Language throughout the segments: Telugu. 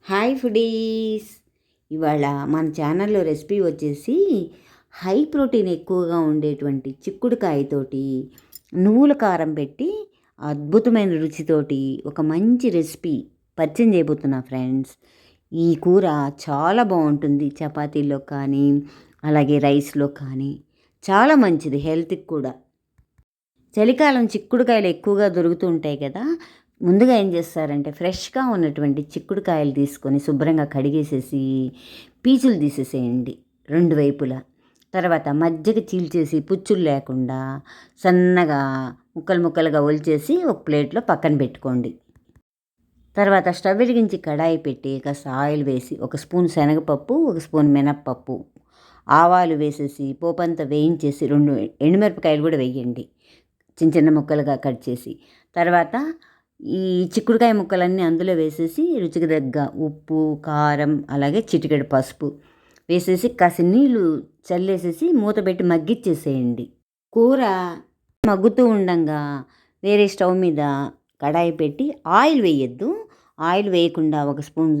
Hi foodies. ఇవాళ మన ఛానల్లో రెసిపీ వచ్చేసి హై ప్రోటీన్ ఎక్కువగా ఉండేటువంటి చిక్కుడుకాయతోటి నువ్వుల కారం పెట్టి అద్భుతమైన రుచితోటి ఒక మంచి రెసిపీ పరిచయం చేయబోతున్నా ఫ్రెండ్స్. ఈ కూర చాలా బాగుంటుంది, చపాతీల్లో కానీ అలాగే రైస్లో కానీ చాలా మంచిది, హెల్త్కి కూడా. చలికాలం చిక్కుడుకాయలు ఎక్కువగా దొరుకుతూ ఉంటాయి కదా. ముందుగా ఏం చేస్తారంటే ఫ్రెష్గా ఉన్నటువంటి చిక్కుడుకాయలు తీసుకొని శుభ్రంగా కడిగేసేసి పీచులు తీసేసేయండి రెండు వైపులా. తర్వాత మధ్యకి చీల్చేసి పుచ్చులు లేకుండా సన్నగా ముక్కలు ముక్కలుగా ఒలిచేసి ఒక ప్లేట్లో పక్కన పెట్టుకోండి. తర్వాత స్టవ్ వెలిగించి కడాయి పెట్టి కాస్త ఆయిల్ వేసి ఒక స్పూన్ శనగపప్పు, ఒక స్పూన్ మినప్పప్పు, ఆవాలు వేసేసి పోపంతా వేయించేసి 2 ఎండుమిరపకాయలు కూడా వేయండి చిన్న చిన్న ముక్కలుగా కట్ చేసి. తర్వాత ఈ చిక్కుడుకాయ ముక్కలన్నీ అందులో వేసేసి రుచికి తగ్గ ఉప్పు, కారం, అలాగే చిటికెడు పసుపు వేసేసి కాసి నీళ్లు చల్లేసేసి మూత పెట్టి మగ్గిచ్చేసేయండి. కూర మగ్గుతూ ఉండంగా వేరే స్టవ్ మీద కడాయి పెట్టి ఆయిల్ వేయద్దు. ఆయిల్ వేయకుండా ఒక స్పూన్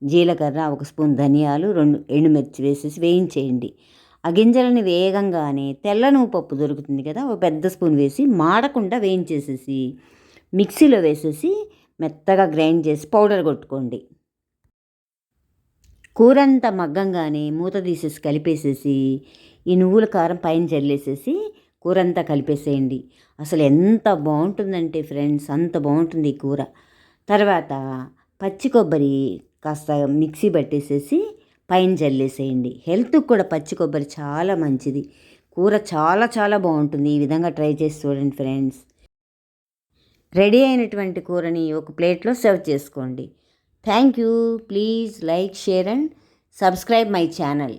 జీలకర్ర, ఒక స్పూన్ ధనియాలు, 2 ఎండుమిర్చి వేసేసి వేయించేయండి. ఆ గింజలని వేగంగానే తెల్ల నువ్వు పప్పు దొరుకుతుంది కదా, ఒక పెద్ద స్పూన్ వేసి మాడకుండా వేయించేసేసి మిక్సీలో వేసేసి మెత్తగా గ్రైండ్ చేసి పౌడర్ కొట్టుకోండి. కూరంతా మగ్గంగానే మూత తీసేసి కలిపేసేసి ఈ నువ్వుల కారం పైన చల్లేసేసి కూరంతా కలిపేసేయండి. అసలు ఎంత బాగుంటుందంటే ఫ్రెండ్స్, అంత బాగుంటుంది ఈ కూర. తర్వాత పచ్చి కొబ్బరి కాస్త మిక్సీ పట్టేసేసి పైన చల్లేసేయండి. హెల్త్కి కూడా పచ్చి కొబ్బరి చాలా మంచిది. కూర చాలా చాలా బాగుంటుంది. ఈ విధంగా ట్రై చేసి చూడండి ఫ్రెండ్స్. రెడీ అయినటువంటి కూరని ఒక ప్లేట్లో సర్వ్ చేసుకోండి. Thank you. Please like, share and subscribe my channel.